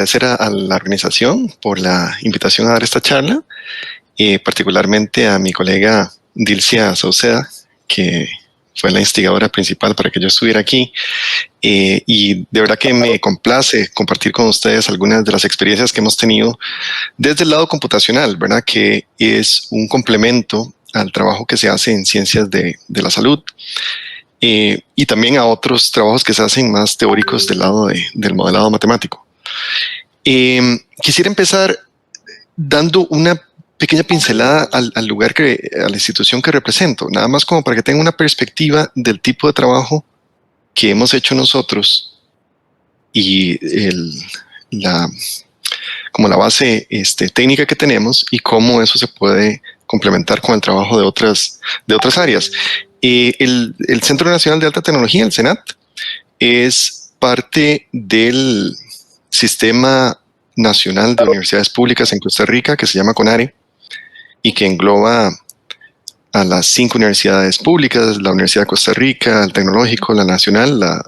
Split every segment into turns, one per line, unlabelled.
agradecer a la organización por la invitación a dar esta charla, particularmente a mi colega Dilcia Sauceda, que fue la instigadora principal para que yo estuviera aquí. Y de verdad que me complace compartir con ustedes algunas de las experiencias que hemos tenido desde el lado computacional, ¿verdad? Que es un complemento al trabajo que se hace en ciencias de la salud. Y también a otros trabajos que se hacen más teóricos del lado del modelado matemático. Quisiera empezar dando una pequeña pincelada al lugar, a la institución que represento, nada más como para que tengan una perspectiva del tipo de trabajo que hemos hecho nosotros y como la base técnica que tenemos y cómo eso se puede complementar con el trabajo de otras áreas. El Centro Nacional de Alta Tecnología, el CENAT, es parte del Sistema Nacional de Universidades Públicas en Costa Rica, que se llama CONARE, y que engloba a las 5 universidades públicas: la Universidad de Costa Rica, el Tecnológico, la Nacional, la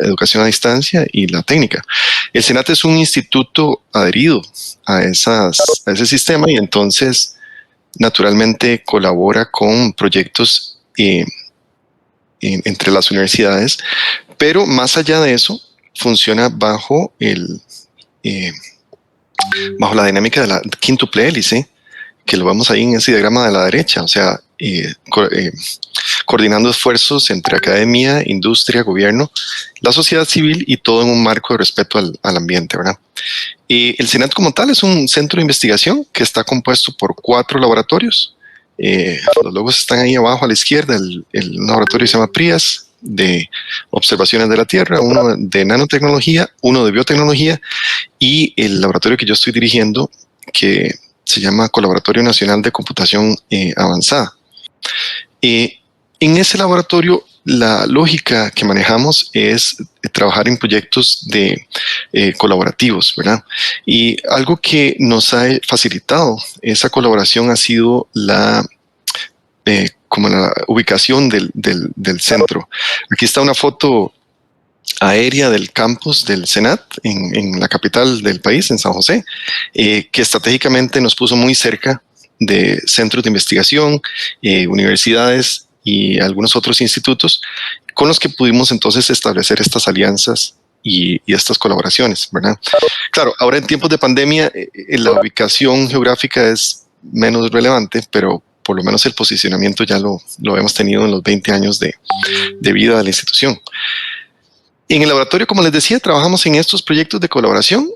Educación a Distancia y la Técnica. El CENAT es un instituto adherido a ese sistema y entonces naturalmente colabora con proyectos entre las universidades, pero más allá de eso funciona bajo la dinámica de la quíntuple hélice, que lo vemos ahí en ese diagrama de la derecha, o sea, coordinando esfuerzos entre academia, industria, gobierno, la sociedad civil y todo en un marco de respeto al ambiente, ¿verdad? El CENAT como tal es un centro de investigación que está compuesto por 4 laboratorios. Los logos están ahí abajo a la izquierda. El laboratorio se llama PRIAS, de observaciones de la Tierra, uno de nanotecnología, uno de biotecnología y el laboratorio que yo estoy dirigiendo, que se llama Colaboratorio Nacional de Computación Avanzada. En ese laboratorio, la lógica que manejamos es trabajar en proyectos colaborativos, ¿verdad? Y algo que nos ha facilitado esa colaboración ha sido como la ubicación del centro. Aquí está una foto aérea del campus del CENAT en la capital del país, en San José, que estratégicamente nos puso muy cerca de centros de investigación, universidades y algunos otros institutos con los que pudimos entonces establecer estas alianzas y estas colaboraciones, ¿verdad? Claro, ahora en tiempos de pandemia la ubicación geográfica es menos relevante, pero por lo menos el posicionamiento ya lo hemos tenido en los 20 años de vida de la institución. En el laboratorio, como les decía, trabajamos en estos proyectos de colaboración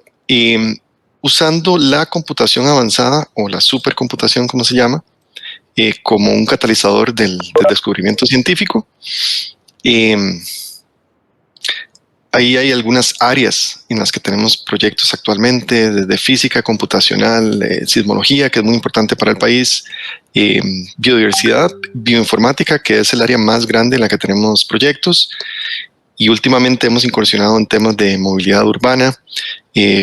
usando la computación avanzada o la supercomputación, como se llama, como un catalizador del descubrimiento científico. Ahí hay algunas áreas en las que tenemos proyectos actualmente, desde física computacional, sismología, que es muy importante para el país, biodiversidad, bioinformática, que es el área más grande en la que tenemos proyectos, y últimamente hemos incursionado en temas de movilidad urbana,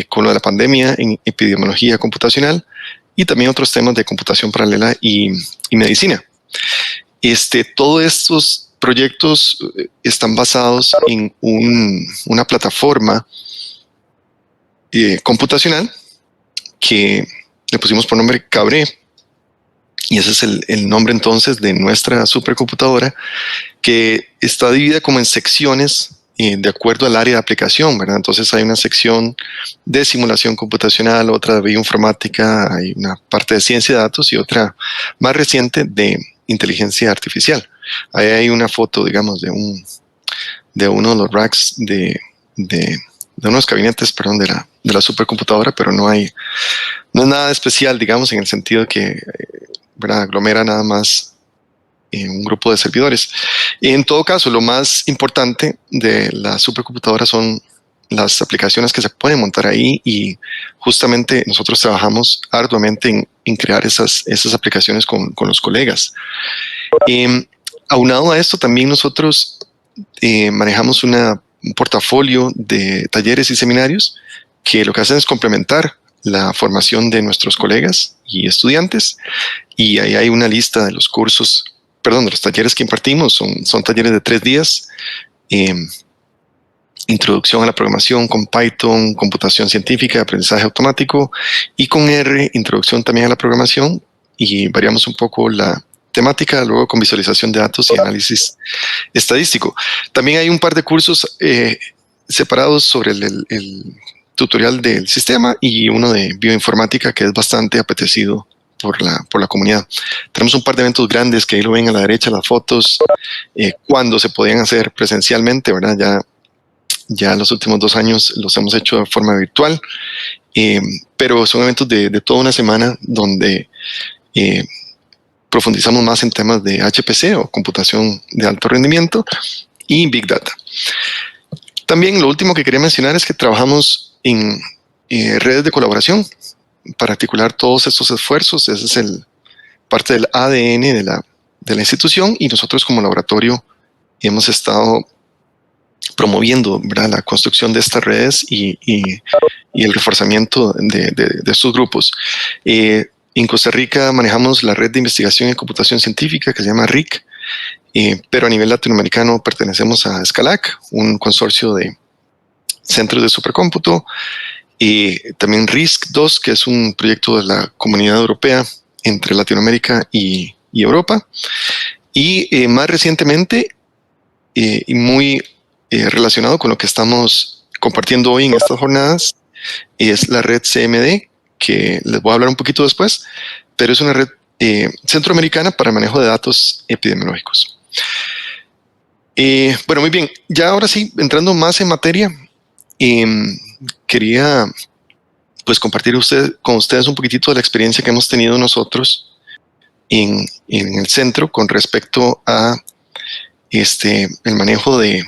con lo de la pandemia, en epidemiología computacional, y también otros temas de computación paralela y medicina. Todos estos proyectos están basados en una plataforma computacional que le pusimos por nombre Cabré, y ese es el nombre entonces de nuestra supercomputadora, que está dividida como en secciones de acuerdo al área de aplicación, ¿verdad? Entonces hay una sección de simulación computacional, otra de bioinformática, hay una parte de ciencia de datos y otra más reciente de inteligencia artificial. Ahí hay una foto, digamos, de uno de los racks de unos gabinetes, perdón, de la supercomputadora, pero no es nada especial, digamos, en el sentido que ¿verdad? Aglomera nada más un grupo de servidores. En todo caso, lo más importante de la supercomputadora son las aplicaciones que se pueden montar ahí, y justamente nosotros trabajamos arduamente en crear esas aplicaciones con los colegas. Aunado a esto, también nosotros manejamos un portafolio de talleres y seminarios que lo que hacen es complementar la formación de nuestros colegas y estudiantes, y ahí hay una lista de los cursos, perdón, de los talleres que impartimos. Son talleres de 3 días en introducción a la programación con Python, computación científica, aprendizaje automático, y con R, introducción también a la programación, y variamos un poco la temática, luego con visualización de datos y análisis estadístico. También hay un par de cursos separados sobre el tutorial del sistema y uno de bioinformática que es bastante apetecido por la comunidad. Tenemos un par de eventos grandes que ahí lo ven a la derecha, las fotos, cuando se podían hacer presencialmente, ¿verdad? Ya los últimos 2 años los hemos hecho de forma virtual, pero son eventos de toda una semana donde profundizamos más en temas de HPC o computación de alto rendimiento y Big Data. También lo último que quería mencionar es que trabajamos en redes de colaboración para articular todos estos esfuerzos. Ese es parte del ADN de la institución, y nosotros como laboratorio hemos estado promoviendo, ¿verdad?, la construcción de estas redes y el reforzamiento de estos grupos. En Costa Rica manejamos la red de investigación y computación científica que se llama RIC, pero a nivel latinoamericano pertenecemos a SCALAC, un consorcio de centros de supercómputo, y también RISC-2, que es un proyecto de la Comunidad Europea entre Latinoamérica y Europa. Y más recientemente, y muy relacionado con lo que estamos compartiendo hoy en estas jornadas, es la red CMD, que les voy a hablar un poquito después, pero es una red centroamericana para el manejo de datos epidemiológicos. Bueno, muy bien, ya ahora sí, entrando más en materia, quería pues compartir con ustedes un poquitito de la experiencia que hemos tenido nosotros en el centro con respecto a el manejo de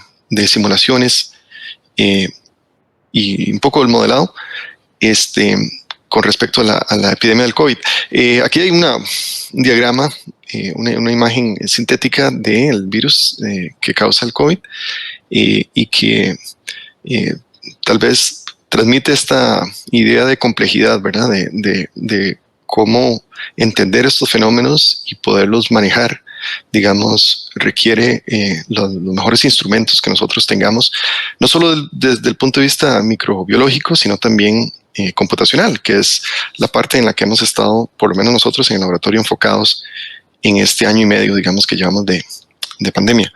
simulaciones y un poco del modelado con respecto a la epidemia del COVID. Aquí hay un diagrama, una imagen sintética del virus que causa el COVID y que tal vez transmite esta idea de complejidad, ¿verdad? De cómo entender estos fenómenos y poderlos manejar, digamos, requiere los mejores instrumentos que nosotros tengamos, no solo desde el punto de vista microbiológico, sino también computacional, que es la parte en la que hemos estado, por lo menos nosotros en el laboratorio, enfocados en este año y medio, digamos, que llevamos de pandemia.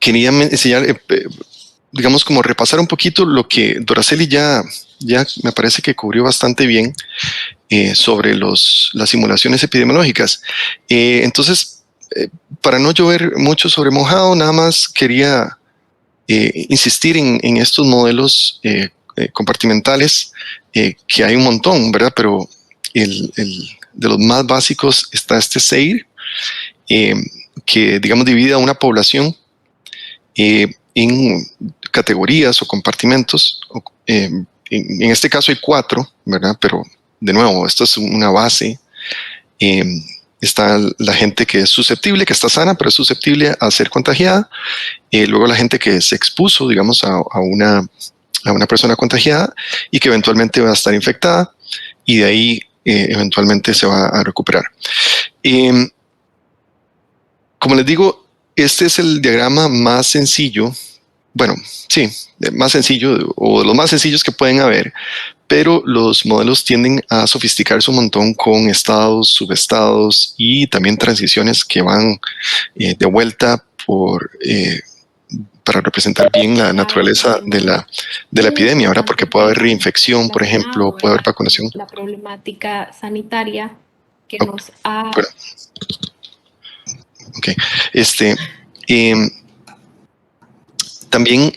Quería enseñar, digamos, como repasar un poquito lo que Doraceli ya me parece que cubrió bastante bien sobre las simulaciones epidemiológicas. Entonces, para no llover mucho sobre mojado, nada más quería insistir en estos modelos compartimentales, que hay un montón, ¿verdad? Pero de los más básicos está SEIR, que, digamos, divide a una población en categorías o compartimentos. En este caso hay 4, ¿verdad? Pero de nuevo, esto es una base. Está la gente que es susceptible, que está sana, pero es susceptible a ser contagiada. Luego la gente que se expuso, digamos, a una persona contagiada y que eventualmente va a estar infectada, y de ahí eventualmente se va a recuperar. Como les digo, este es el diagrama más sencillo, bueno, sí, más sencillo, o de los más sencillos que pueden haber, pero los modelos tienden a sofisticarse un montón con estados, subestados y también transiciones que van de vuelta para representar bien la naturaleza de la epidemia, ¿verdad? Porque puede haber reinfección, por ejemplo, puede haber vacunación.
La problemática sanitaria que nos ha...
Bueno. Ok. También,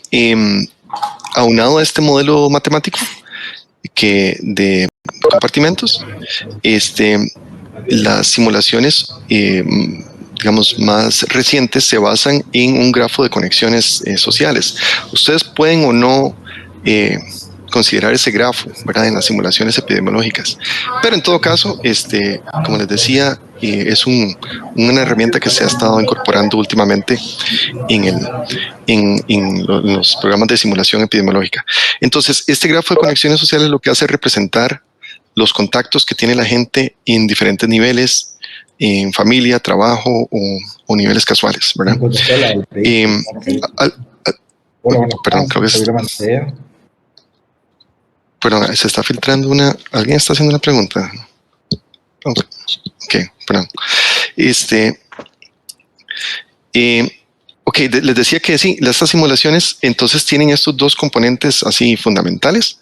aunado a este modelo matemático que de compartimentos, las simulaciones digamos, más recientes se basan en un grafo de conexiones sociales. Ustedes pueden o no considerar ese grafo, ¿verdad?, en las simulaciones epidemiológicas. Pero en todo caso, como les decía, es una herramienta que se ha estado incorporando últimamente en los programas de simulación epidemiológica. Entonces, este grafo de conexiones sociales lo que hace es representar los contactos que tiene la gente en diferentes niveles, en familia, trabajo o niveles casuales, ¿verdad?
Hola, buenas
Perdón, creo que
tardes, Javier Mantea.
perdón, se está filtrando alguien está haciendo una pregunta. Ok, perdón. Ok, les decía que sí, estas simulaciones entonces tienen estos dos componentes así fundamentales,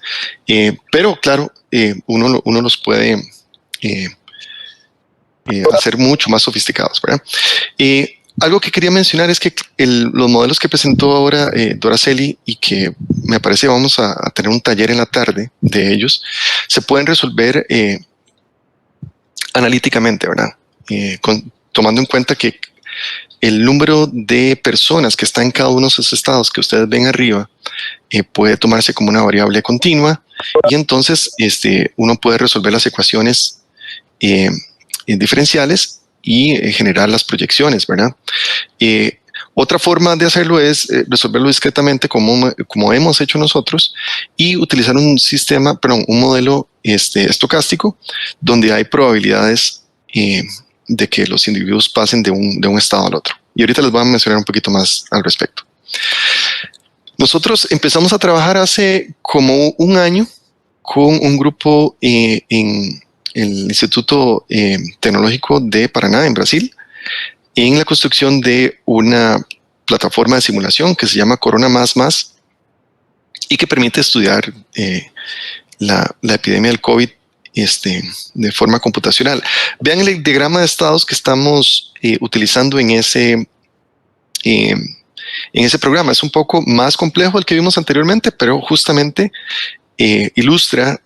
pero claro, uno los puede hacer mucho más sofisticados, ¿verdad? Algo que quería mencionar es que los modelos que presentó ahora Doraceli y que me parece vamos a tener un taller en la tarde de ellos, se pueden resolver analíticamente, ¿verdad? Tomando en cuenta que el número de personas que está en cada uno de esos estados que ustedes ven arriba puede tomarse como una variable continua y entonces uno puede resolver las ecuaciones diferenciales y generar las proyecciones, ¿verdad? Otra forma de hacerlo es resolverlo discretamente como hemos hecho nosotros y utilizar un sistema, perdón, un modelo estocástico donde hay probabilidades de que los individuos pasen de un estado al otro. Y ahorita les voy a mencionar un poquito más al respecto. Nosotros empezamos a trabajar hace como un año con un grupo en el Instituto Tecnológico de Paraná, en Brasil, en la construcción de una plataforma de simulación que se llama Corona Más Más y que permite estudiar la epidemia del COVID de forma computacional. Vean el diagrama de estados que estamos utilizando en ese programa. Es un poco más complejo el que vimos anteriormente, pero justamente ilustra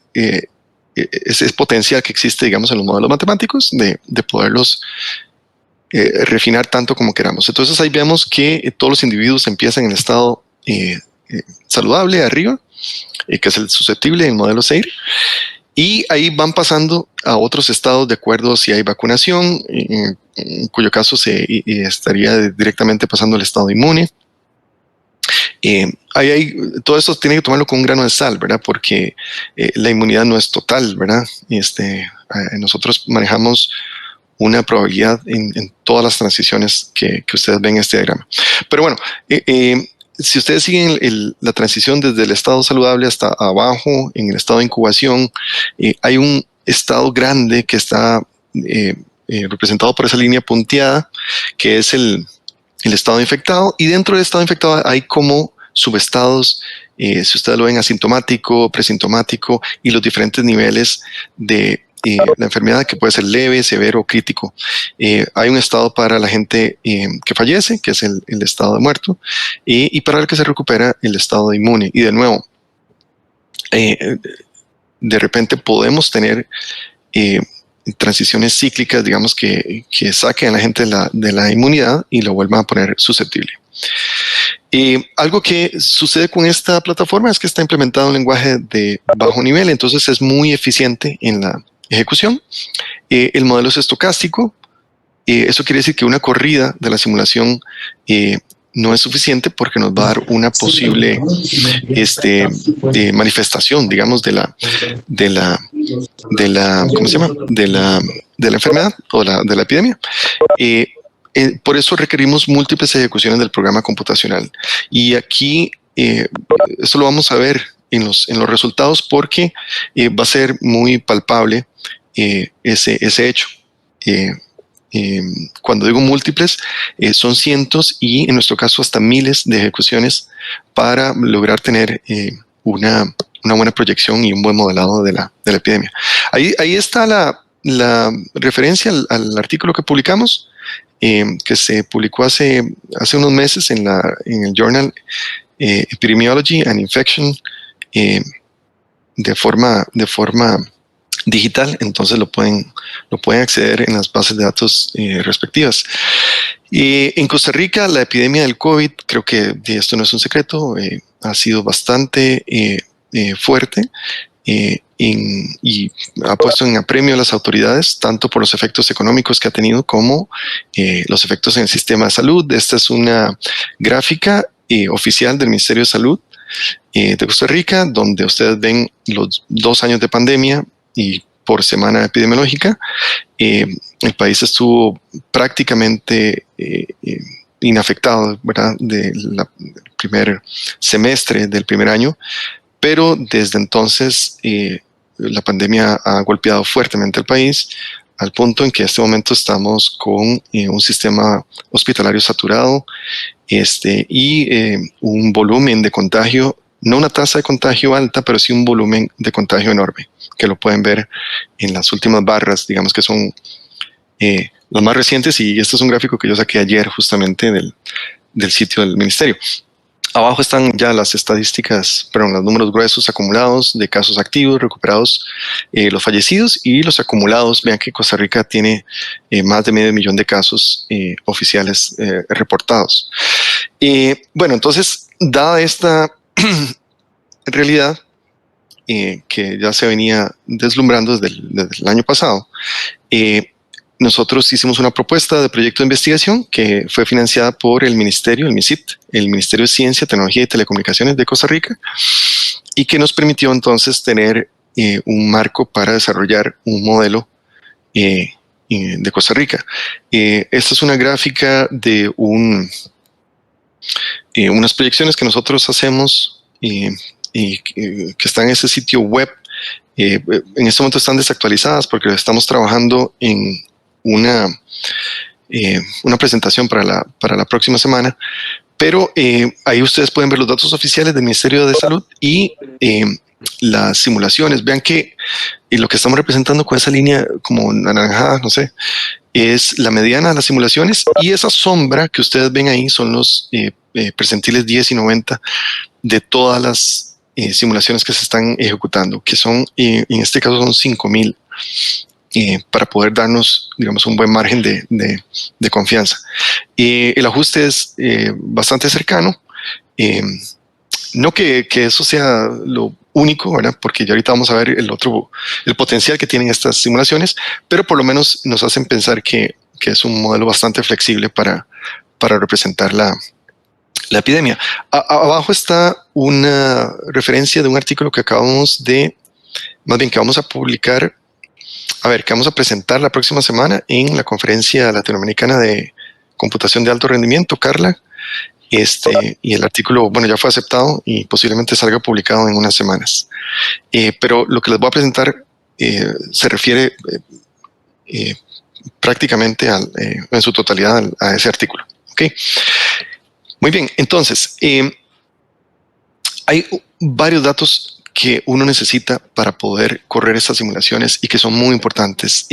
ese potencial que existe, digamos, en los modelos matemáticos de poderlos refinar tanto como queramos. Entonces ahí vemos que todos los individuos empiezan en estado saludable arriba, que es el susceptible en el modelo SEIR, y ahí van pasando a otros estados de acuerdo si hay vacunación, en cuyo caso se estaría directamente pasando al estado inmune. Todo esto tiene que tomarlo con un grano de sal, ¿verdad? Porque la inmunidad no es total, ¿verdad? Nosotros manejamos una probabilidad en todas las transiciones que ustedes ven en este diagrama. Pero bueno, si ustedes siguen la transición desde el estado saludable hasta abajo, en el estado de incubación, hay un estado grande que está representado por esa línea punteada, que es el estado infectado, y dentro del estado infectado hay como subestados, si ustedes lo ven, asintomático, presintomático, y los diferentes niveles de la enfermedad, que puede ser leve, severo o crítico. Hay un estado para la gente que fallece, que es el estado de muerto, y para el que se recupera, el estado de inmune. Y de nuevo, de repente podemos tener transiciones cíclicas, digamos, que saquen a la gente de la inmunidad y lo vuelvan a poner susceptible. Algo que sucede con esta plataforma es que está implementado un lenguaje de bajo nivel, entonces es muy eficiente en la ejecución. El modelo es estocástico. Eso quiere decir que una corrida de la simulación no es suficiente porque nos va a dar una posible manifestación, digamos, de la ¿cómo se llama? De la enfermedad o de la epidemia. Por eso requerimos múltiples ejecuciones del programa computacional. Y aquí, esto lo vamos a ver en los resultados porque va a ser muy palpable ese hecho. Cuando digo múltiples, son cientos y en nuestro caso hasta miles de ejecuciones para lograr tener una buena proyección y un buen modelado de la epidemia. Ahí está la referencia al artículo que publicamos, que se publicó hace unos meses en el Journal Epidemiology and Infection de forma digital, entonces lo pueden acceder en las bases de datos respectivas. En Costa Rica, la epidemia del COVID, creo que esto no es un secreto, ha sido bastante fuerte y ha puesto en apremio a las autoridades, tanto por los efectos económicos que ha tenido como los efectos en el sistema de salud. Esta es una gráfica oficial del Ministerio de Salud de Costa Rica, donde ustedes ven los 2 años de pandemia y por semana epidemiológica. El país estuvo prácticamente inafectado, ¿verdad?, del primer semestre del primer año, pero desde entonces la pandemia ha golpeado fuertemente al país, al punto en que en este momento estamos con un sistema hospitalario saturado y un volumen de contagio, no una tasa de contagio alta, pero sí un volumen de contagio enorme, que lo pueden ver en las últimas barras, digamos que son las más recientes, y este es un gráfico que yo saqué ayer justamente del sitio del ministerio. Abajo están ya las estadísticas, perdón, los números gruesos acumulados de casos activos, recuperados, los fallecidos y los acumulados. Vean que Costa Rica tiene más de 500,000 de casos oficiales reportados. Bueno, entonces, dada esta realidad que ya se venía deslumbrando desde el año pasado, nosotros hicimos una propuesta de proyecto de investigación que fue financiada por el Ministerio, el MICIT, el Ministerio de Ciencia, Tecnología y Telecomunicaciones de Costa Rica, y que nos permitió entonces tener un marco para desarrollar un modelo de Costa Rica. Esta es una gráfica de unas proyecciones que nosotros hacemos y que están en ese sitio web. En este momento están desactualizadas porque estamos trabajando en una presentación para la próxima semana, pero ahí ustedes pueden ver los datos oficiales del Ministerio de Salud y las simulaciones. Vean que lo que estamos representando con esa línea como naranjada, no sé, es la mediana de las simulaciones, y esa sombra que ustedes ven ahí son los percentiles 10 y 90 de todas las simulaciones que se están ejecutando, que son, en este caso son 5,000, para poder darnos, digamos, un buen margen de confianza. El ajuste es bastante cercano. No que eso sea lo único, ¿verdad?, porque ya ahorita vamos a ver el potencial que tienen estas simulaciones, pero por lo menos nos hacen pensar que es un modelo bastante flexible para representar la epidemia. Abajo está una referencia de un artículo que vamos a publicar, que vamos a presentar la próxima semana en la Conferencia Latinoamericana de Computación de Alto Rendimiento, Carla. Y el artículo, bueno, ya fue aceptado y posiblemente salga publicado en unas semanas. Pero lo que les voy a presentar se refiere prácticamente en su totalidad a ese artículo. ¿Okay? Muy bien, entonces, hay varios datos que uno necesita para poder correr estas simulaciones y que son muy importantes.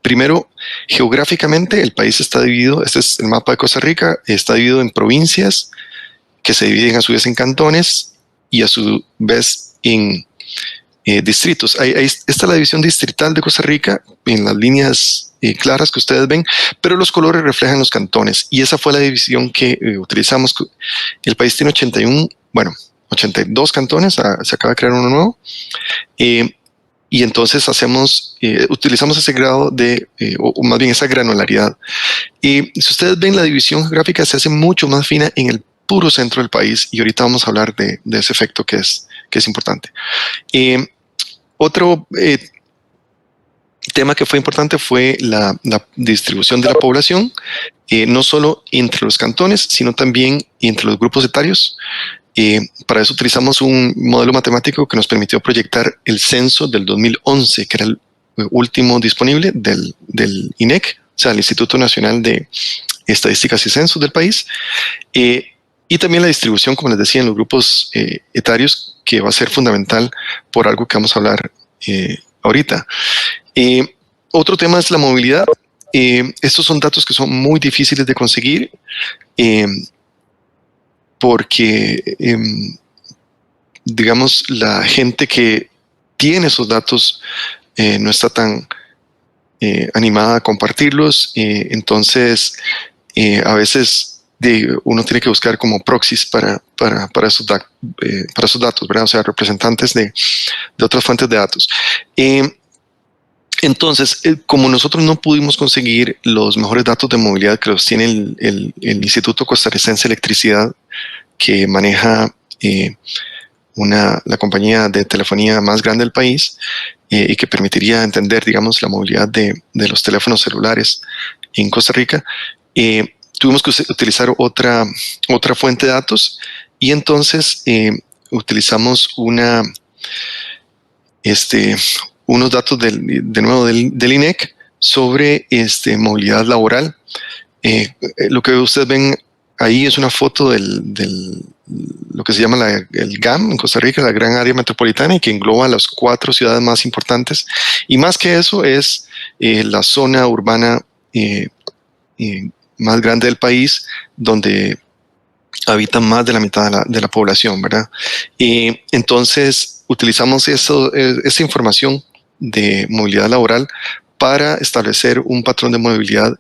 Primero, geográficamente el país está dividido, este es el mapa de Costa Rica, está dividido en provincias que se dividen a su vez en cantones y a su vez en distritos. Ahí está la división distrital de Costa Rica en las líneas claras que ustedes ven, pero los colores reflejan los cantones, y esa fue la división que utilizamos. El país tiene 82 cantones, se acaba de crear uno nuevo, y entonces utilizamos ese grado o más bien esa granularidad. Si ustedes ven, la división geográfica se hace mucho más fina en el puro centro del país, y ahorita vamos a hablar de ese efecto que es importante. Otro tema que fue importante fue la distribución de la población, no solo entre los cantones, sino también entre los grupos etarios. Para eso utilizamos un modelo matemático que nos permitió proyectar el censo del 2011, que era el último disponible del INEC, o sea, el Instituto Nacional de Estadísticas y Censos del país, y también la distribución, como les decía, en los grupos etarios, que va a ser fundamental por algo que vamos a hablar ahorita. Otro tema es la movilidad. Estos son datos que son muy difíciles de conseguir, porque, digamos, la gente que tiene esos datos no está tan animada a compartirlos. Entonces, a veces uno tiene que buscar como proxies para esos datos, ¿verdad? O sea, representantes de otras fuentes de datos. Entonces, como nosotros no pudimos conseguir los mejores datos de movilidad que los tiene el Instituto Costarricense de Electricidad, que maneja la compañía de telefonía más grande del país, y que permitiría entender, digamos, la movilidad de los teléfonos celulares en Costa Rica, tuvimos que utilizar otra fuente de datos y entonces utilizamos unos datos de nuevo del INEC sobre movilidad laboral. Lo que ustedes ven ahí es una foto lo que se llama el GAM en Costa Rica, la Gran Área Metropolitana, y que engloba las 4 ciudades más importantes. Y más que eso es la zona urbana más grande del país, donde habitan más de la mitad de la población, ¿verdad? Entonces, utilizamos esa información de movilidad laboral para establecer un patrón de movilidad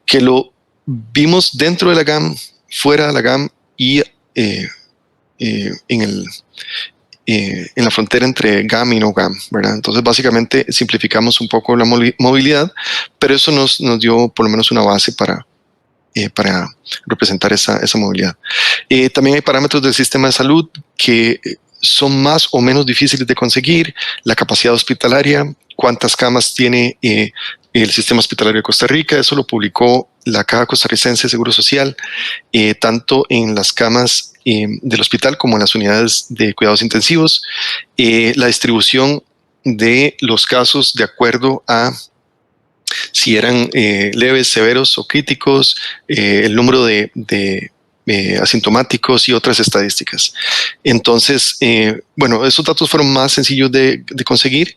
que lo vimos dentro de la GAM, fuera de la GAM y en la frontera entre GAM y no GAM, ¿verdad? Entonces, básicamente, simplificamos un poco la movilidad, pero eso nos dio por lo menos una base para representar esa movilidad. También hay parámetros del sistema de salud que son más o menos difíciles de conseguir: la capacidad hospitalaria, cuántas camas tiene el sistema hospitalario de Costa Rica. Eso lo publicó la Caja Costarricense de Seguro Social, tanto en las camas del hospital como en las unidades de cuidados intensivos. La distribución de los casos de acuerdo a si eran leves, severos o críticos, el número de asintomáticos y otras estadísticas. Entonces, bueno, esos datos fueron más sencillos de conseguir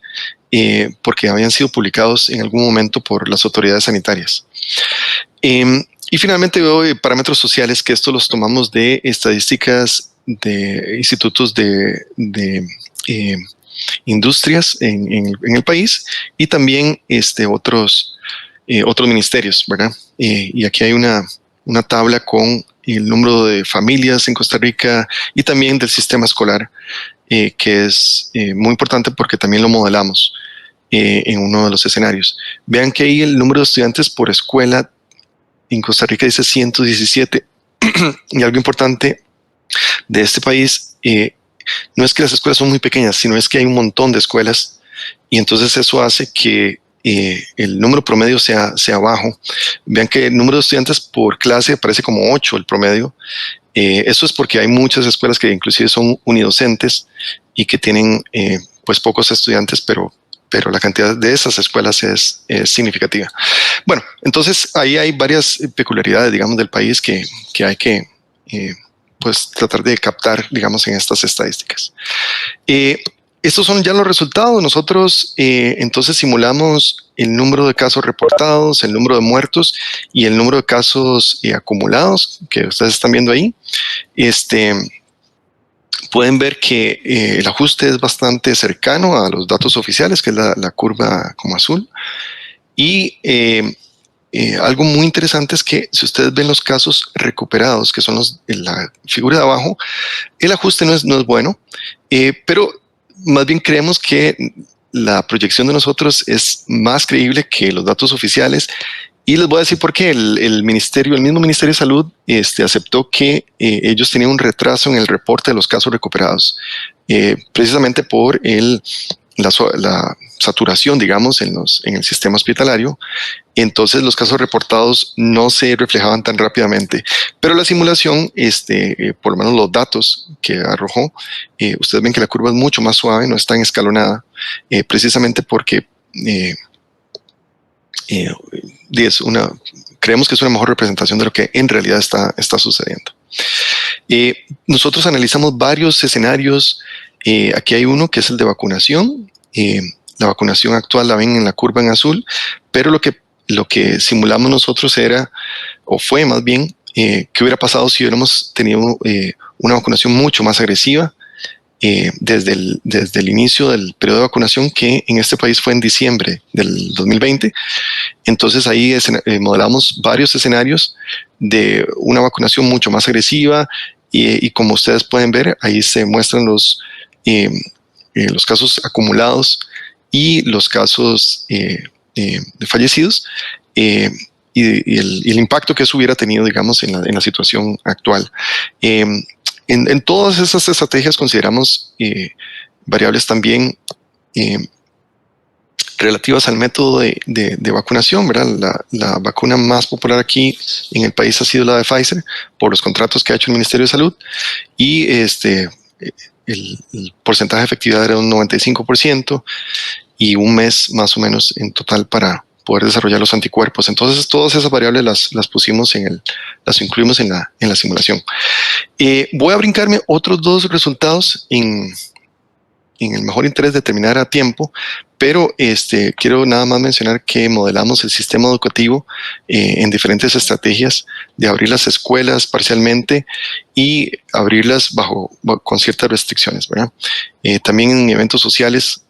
porque habían sido publicados en algún momento por las autoridades sanitarias. Y finalmente veo parámetros sociales, que estos los tomamos de estadísticas de institutos de industrias en el país, y también otros ministerios, ¿verdad? Y aquí hay una tabla con el número de familias en Costa Rica y también del sistema escolar, que es muy importante porque también lo modelamos en uno de los escenarios. Vean que ahí el número de estudiantes por escuela en Costa Rica dice 117. Y algo importante de este país, no es que las escuelas son muy pequeñas, sino es que hay un montón de escuelas, y entonces eso hace que el número promedio sea bajo. Vean que el número de estudiantes por clase parece como 8 el promedio. Eso es porque hay muchas escuelas que inclusive son unidocentes y que tienen pues pocos estudiantes, pero la cantidad de esas escuelas es significativa. Bueno, entonces ahí hay varias peculiaridades, digamos, del país que hay que pues tratar de captar, digamos, en estas estadísticas. Estos son ya los resultados. Nosotros entonces simulamos el número de casos reportados, el número de muertos y el número de casos acumulados que ustedes están viendo ahí. Pueden ver que el ajuste es bastante cercano a los datos oficiales, que es la curva como azul. Y algo muy interesante es que si ustedes ven los casos recuperados, que son en la figura de abajo, el ajuste no es bueno, pero más bien creemos que la proyección de nosotros es más creíble que los datos oficiales. Y les voy a decir por qué. El mismo Ministerio de Salud aceptó que ellos tenían un retraso en el reporte de los casos recuperados, precisamente por la saturación, digamos, en el sistema hospitalario. Entonces los casos reportados no se reflejaban tan rápidamente, pero la simulación, por lo menos los datos que arrojó, ustedes ven que la curva es mucho más suave, no es tan escalonada, precisamente porque creemos que es una mejor representación de lo que en realidad está sucediendo. Nosotros analizamos varios escenarios. Aquí hay uno que es el de vacunación. La vacunación actual la ven en la curva en azul, pero lo que simulamos nosotros fue más bien qué hubiera pasado si hubiéramos tenido una vacunación mucho más agresiva desde el inicio del periodo de vacunación, que en este país fue en diciembre del 2020. Entonces ahí modelamos varios escenarios de una vacunación mucho más agresiva, y como ustedes pueden ver, ahí se muestran los casos acumulados y los casos de fallecidos, y el impacto que eso hubiera tenido, digamos, en la situación actual. En todas esas estrategias consideramos variables también relativas al método de vacunación, ¿verdad? La vacuna más popular aquí en el país ha sido la de Pfizer por los contratos que ha hecho el Ministerio de Salud, y el porcentaje de efectividad era un 95% y un mes más o menos en total para poder desarrollar los anticuerpos. Entonces todas esas variables las pusimos las incluimos en la simulación. Voy a brincarme otros dos resultados en el mejor interés de terminar a tiempo, pero quiero nada más mencionar que modelamos el sistema educativo en diferentes estrategias de abrir las escuelas parcialmente y abrirlas con ciertas restricciones, ¿verdad? También en eventos sociales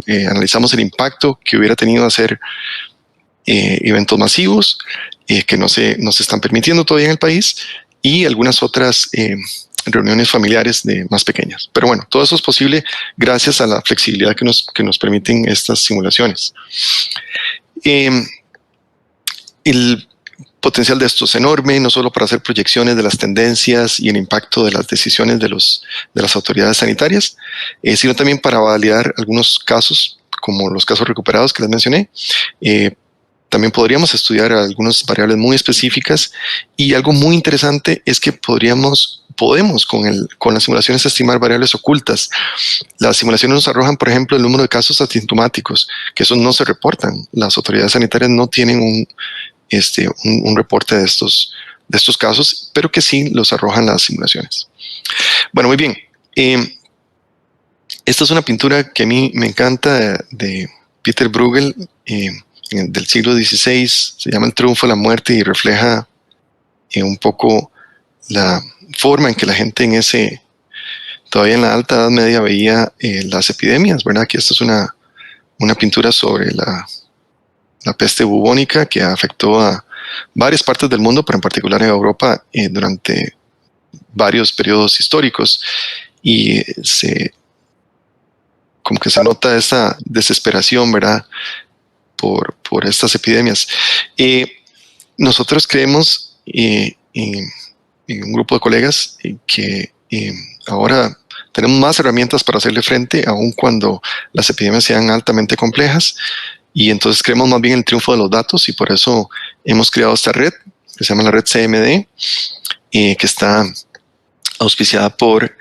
analizamos el impacto que hubiera tenido hacer eventos masivos que no se están permitiendo todavía en el país, y algunas otras reuniones familiares más pequeñas. Pero bueno, todo eso es posible gracias a la flexibilidad que nos permiten estas simulaciones. El potencial de esto es enorme, no solo para hacer proyecciones de las tendencias y el impacto de las decisiones de las autoridades sanitarias, sino también para validar algunos casos, como los casos recuperados que les mencioné. También podríamos estudiar algunas variables muy específicas, y algo muy interesante es que podemos con las simulaciones estimar variables ocultas. Las simulaciones nos arrojan, por ejemplo, el número de casos asintomáticos, que esos no se reportan. Las autoridades sanitarias no tienen un reporte de estos casos, pero que sí los arrojan las simulaciones. Bueno, muy bien. Esta es una pintura que a mí me encanta, de Peter Bruegel, del siglo XVI, se llama El triunfo de la muerte, y refleja un poco la forma en que la gente todavía en la alta Edad Media veía las epidemias, ¿verdad? Que esta es una pintura sobre la peste bubónica, que afectó a varias partes del mundo, pero en particular en Europa durante varios periodos históricos, y como que se nota esa desesperación, ¿verdad? Por estas epidemias. Nosotros creemos en un grupo de colegas que ahora tenemos más herramientas para hacerle frente, aun cuando las epidemias sean altamente complejas, y entonces creemos más bien en el triunfo de los datos, y por eso hemos creado esta red que se llama la red CMD, que está auspiciada por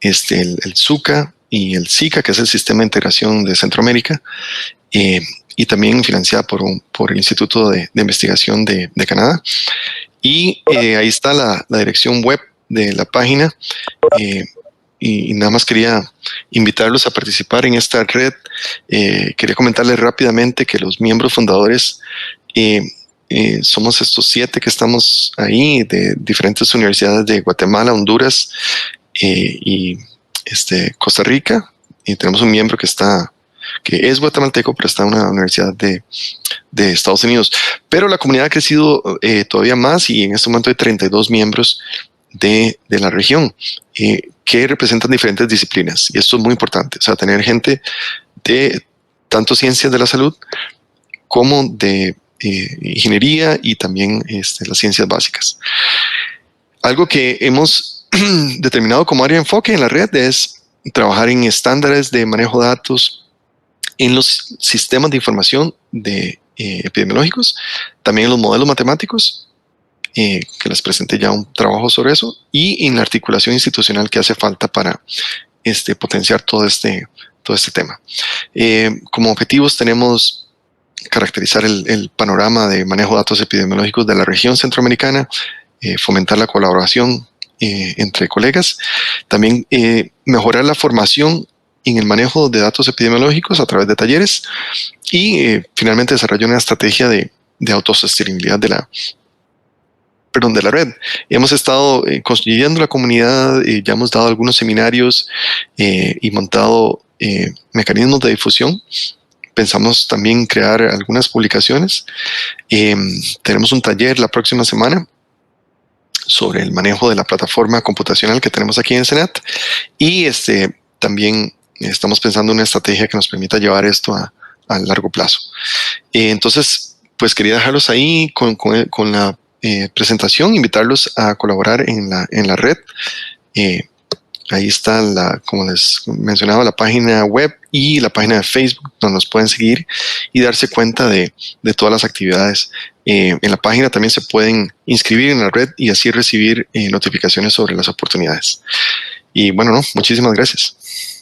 el SUCA y el SICA, que es el Sistema de Integración de Centroamérica, y también financiada por el Instituto de Investigación de Canadá. Y ahí está la dirección web de la página, y nada más quería invitarlos a participar en esta red. Quería comentarles rápidamente que los miembros fundadores somos estos 7 que estamos ahí, de diferentes universidades de Guatemala, Honduras y Costa Rica, y tenemos un miembro que es guatemalteco, pero está en una universidad de Estados Unidos. Pero la comunidad ha crecido todavía más, y en este momento hay 32 miembros de la región que representan diferentes disciplinas, y esto es muy importante, o sea, tener gente de tanto ciencias de la salud como de ingeniería, y también las ciencias básicas. Algo que hemos determinado como área de enfoque en la red es trabajar en estándares de manejo de datos en los sistemas de información epidemiológicos, también en los modelos matemáticos, que les presenté ya un trabajo sobre eso, y en la articulación institucional que hace falta para potenciar todo este tema. Como objetivos tenemos caracterizar el panorama de manejo de datos epidemiológicos de la región centroamericana, fomentar la colaboración entre colegas, también mejorar la formación en el manejo de datos epidemiológicos a través de talleres, y finalmente desarrollar una estrategia de autosostenibilidad de la red. Hemos estado construyendo la comunidad, ya hemos dado algunos seminarios y montado mecanismos de difusión. Pensamos también crear algunas publicaciones. Tenemos un taller la próxima semana sobre el manejo de la plataforma computacional que tenemos aquí en Senat, y también estamos pensando en una estrategia que nos permita llevar esto a largo plazo. Entonces, pues quería dejarlos ahí con la presentación, invitarlos a colaborar en la red, Ahí está, como les mencionaba, la página web y la página de Facebook, donde nos pueden seguir y darse cuenta de todas las actividades. En la página también se pueden inscribir en la red y así recibir notificaciones sobre las oportunidades. Y bueno, no, muchísimas gracias.